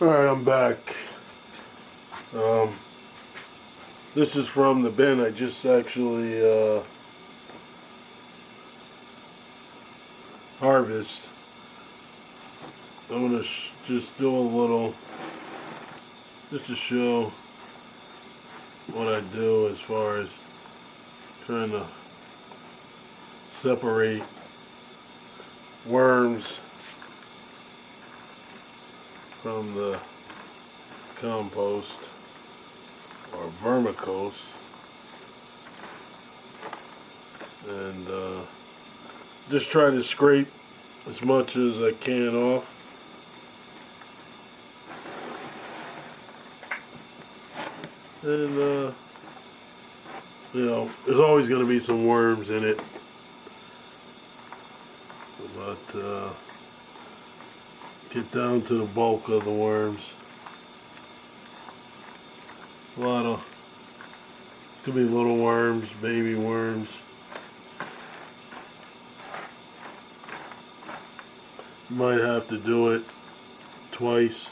Alright, I'm back. Um, this is from the bin I just actually harvest. I'm going to just do a little, just to show what I do as far as trying to separate worms from the compost or vermicompost, and just try to scrape as much as I can off. And you know, there's always going to be some worms in it, but get down to the bulk of the worms. A lot of, could be little worms, baby worms. You might have to do it twice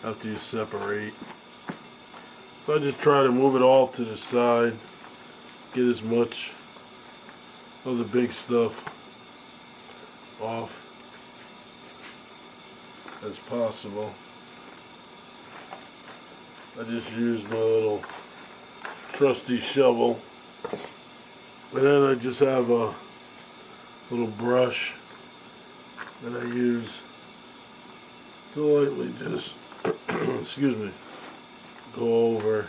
after you separate. So I just try to move it all to the side, get as much of the big stuff off as possible. I just use my little trusty shovel, and then I just have a little brush that I use to lightly just excuse me, go over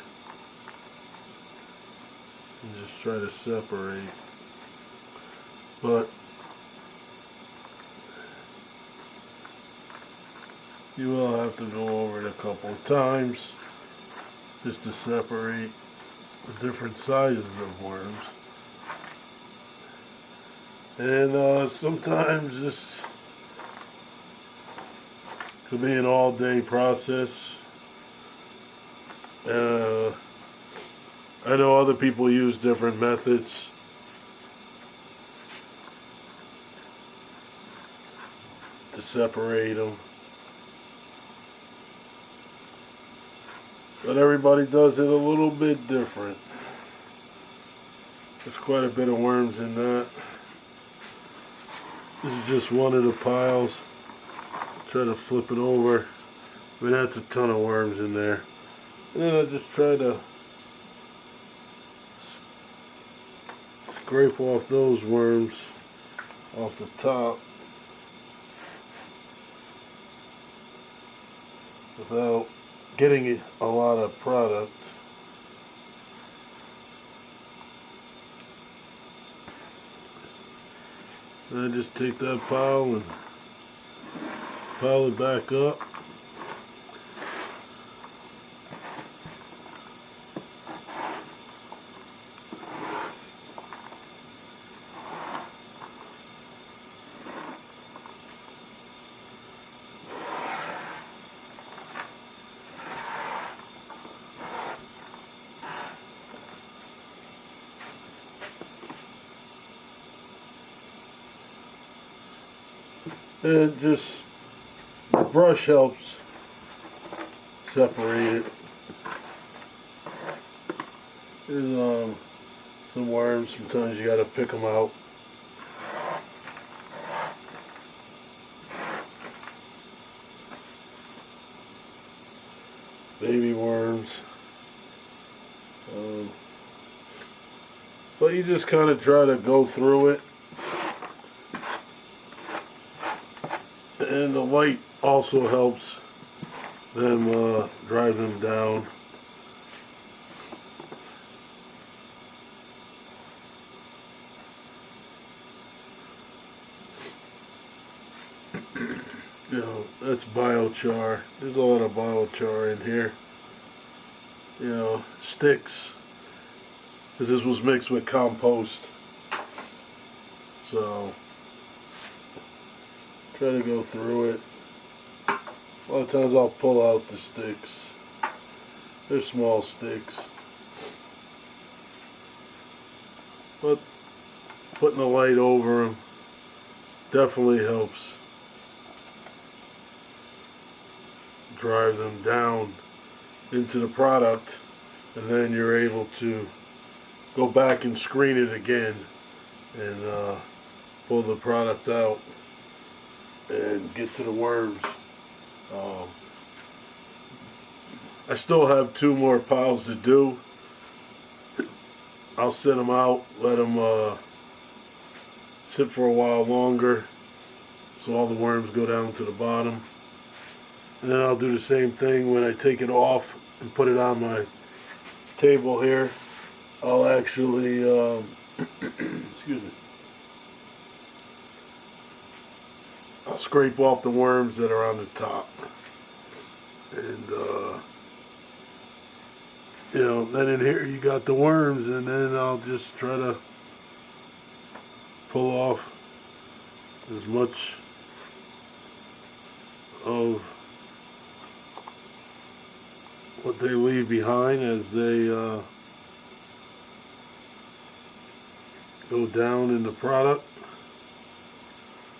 and just try to separate. But you will have to go over it a couple of times just to separate the different sizes of worms. And sometimes this could be an all-day process. I know other people use different methods. To separate them. But everybody does it a little bit different. There's quite a bit of worms in that. This is just one of the piles. Try to flip it over. I mean, that's a ton of worms in there. And then I just try to scrape off those worms off the top without getting a lot of product. And I just take that pile and pile it back up. And just, the brush helps separate it. There's some worms, sometimes you gotta pick them out. Baby worms. But you just kind of try to go through it. And the light also helps them drive them down. You know, that's biochar. There's a lot of biochar in here. You know, sticks. Because this was mixed with compost. So try to go through it. A lot of times I'll pull out the sticks. They're small sticks. But putting the light over them definitely helps. drive them down into the product, and then you're able to go back and screen it again and pull the product out and get to the worms. Um, I still have 2 more piles to do. I'll set them out, let them sit for a while longer so all the worms go down to the bottom. And then I'll do the same thing when I take it off and put it on my table here. I'll actually, excuse me, I'll scrape off the worms that are on the top. And, you know, then in here you got the worms, and then I'll just try to pull off as much of what they leave behind as they go down in the product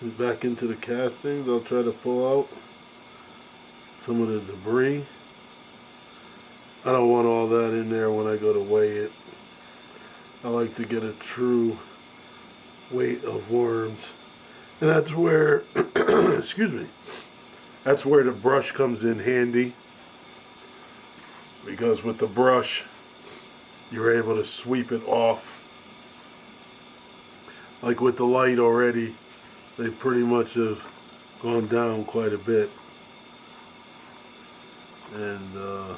and back into the castings. I'll try to pull out some of the debris. I don't want all that in there when I go to weigh it. I like to get a true weight of worms. And that's where, excuse me, that's where the brush comes in handy. Because with the brush, you're able to sweep it off. Like with the light already, they pretty much have gone down quite a bit. And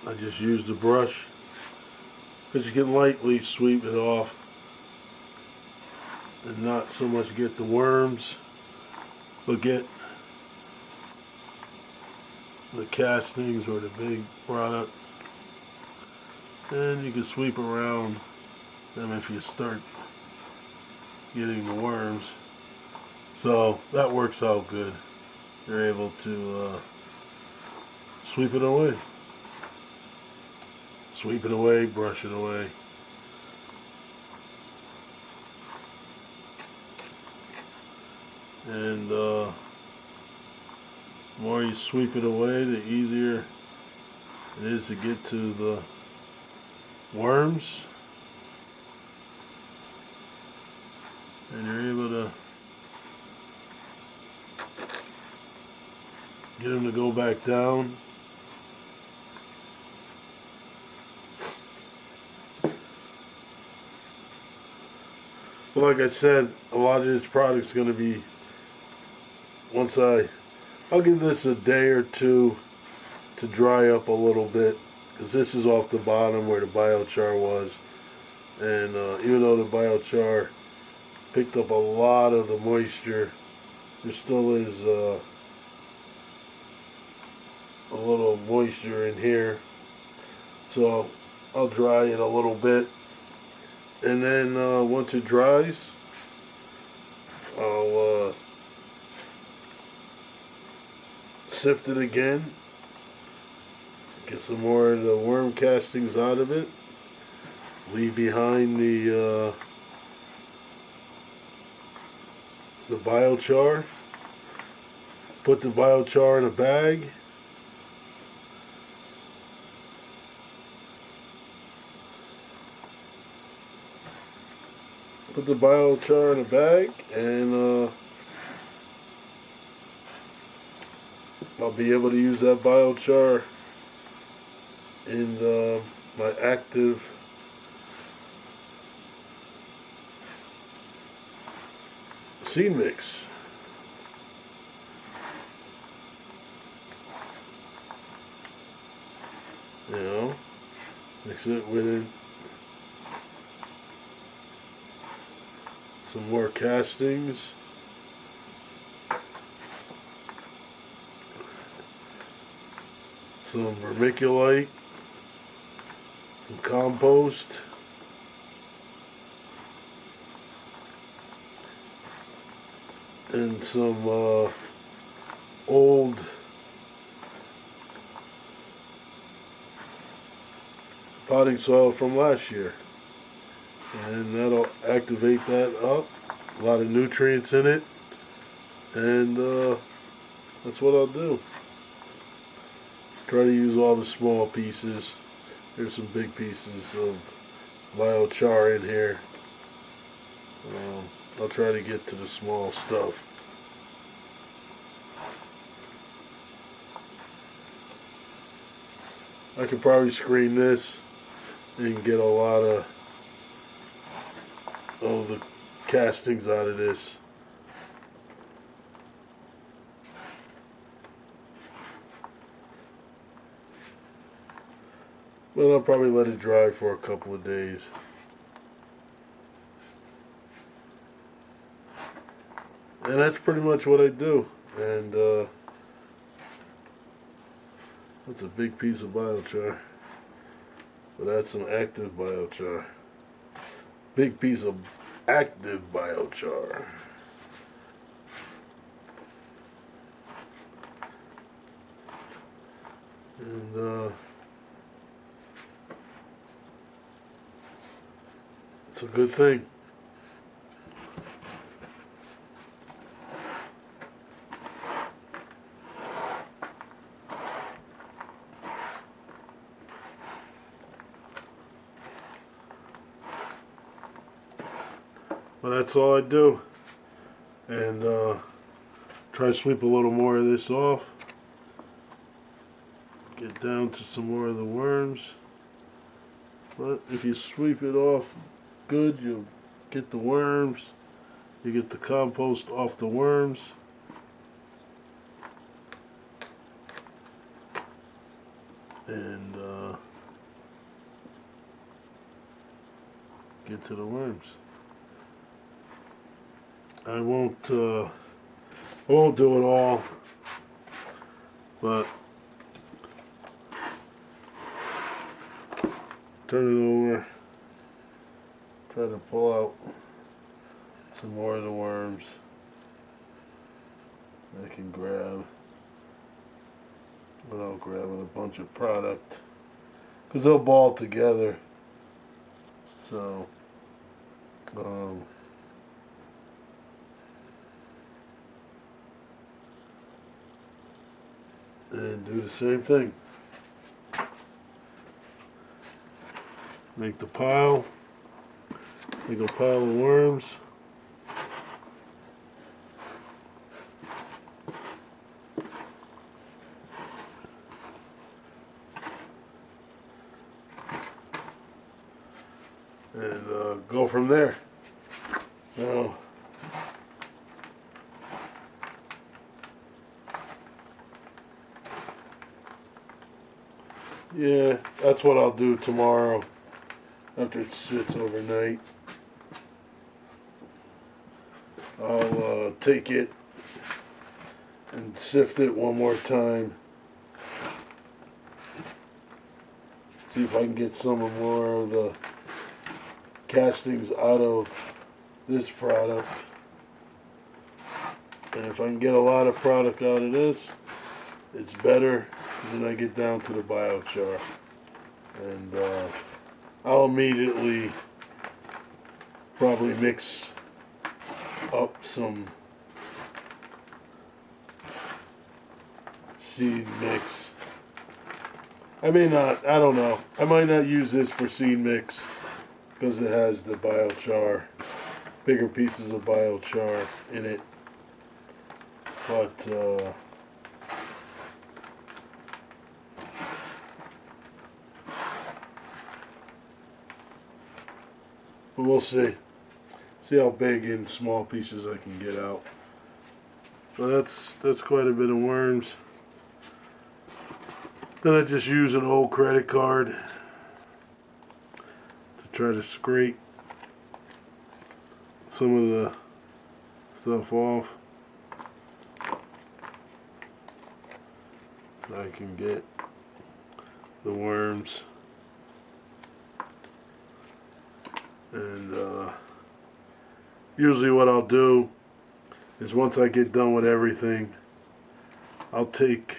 I just use the brush because you can lightly sweep it off and not so much get the worms, but get the castings or the big product. And you can sweep around them if you start getting the worms. So that works out good. You're able to sweep it away. Sweep it away, brush it away. And the more you sweep it away, the easier it is to get to the worms. And you're able to get them to go back down. But like I said, a lot of this product's going to be, I'll give this a day or two to dry up a little bit, because this is off the bottom where the biochar was. And even though the biochar picked up a lot of the moisture, there still is a little moisture in here. So I'll dry it a little bit, and then once it dries, I'll sift it again, get some more of the worm castings out of it, leave behind the biochar, put the biochar in a bag, and I'll be able to use that biochar in my active seed mix. You know, mix it with some more castings. Some vermiculite, some compost, and some old potting soil from last year. And that'll activate that up. A lot of nutrients in it. And that's what I'll do. Try to use all the small pieces. There's some big pieces of biochar in here. I'll try to get to the small stuff. I could probably screen this and get a lot of the castings out of this. But I'll probably let it dry for a couple of days. And that's pretty much what I do. And that's a big piece of biochar. But that's some active biochar. Big piece of active biochar. And it's a good thing. But that's all I do. And try to sweep a little more of this off. Get down to some more of the worms. But if you sweep it off good, you'll get the worms. You get the compost off the worms. And get to the worms. I won't do it all, but turn it over, try to pull out some more of the worms I can grab without grabbing a bunch of product, because they'll ball together. So and do the same thing. Make the pile. Make a pile of worms. And go from there. Now, yeah, that's what I'll do tomorrow after it sits overnight. I'll take it and sift it one more time. See if I can get some more of the castings out of this product. And if I can get a lot of product out of this, it's better than I get down to the biochar. And I'll immediately probably mix up some seed mix. I may not, I don't know. I might not use this for seed mix because it has the biochar, bigger pieces of biochar in it. But we'll see. See how big and small pieces I can get out. So that's quite a bit of worms. Then I just use an old credit card to try to scrape some of the stuff off. So I can get the worms. And usually what I'll do is once I get done with everything, I would take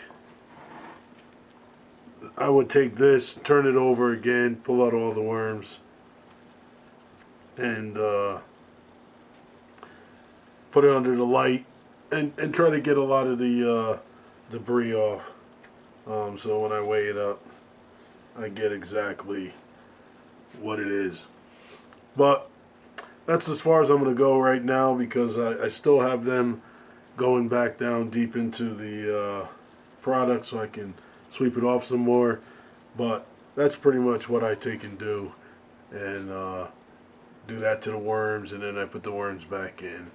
this, turn it over again, pull out all the worms, and put it under the light, and try to get a lot of the debris off. So when I weigh it up, I get exactly what it is. But that's as far as I'm going to go right now, because I still have them going back down deep into the product so I can sweep it off some more. But that's pretty much what I take and do. And do that to the worms, and then I put the worms back in.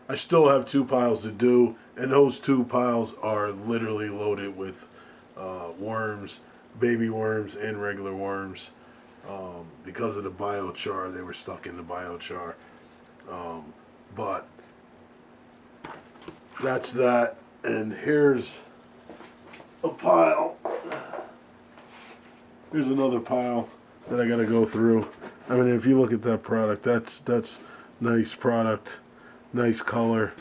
I still have 2 piles to do, and those 2 piles are literally loaded with worms, baby worms and regular worms. Because of the biochar, they were stuck in the biochar. But that's that. And here's a pile. Here's another pile that I got to go through. I mean, if you look at that product, that's nice product, nice color.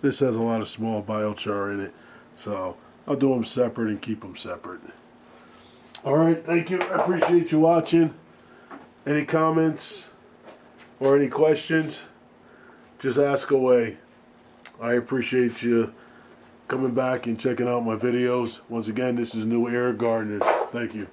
This has a lot of small biochar in it, so I'll do them separate and keep them separate. All right, thank you. I appreciate you watching. Any comments or any questions, just ask away. I appreciate you coming back and checking out my videos. Once again, this is New Era Gardeners. Thank you.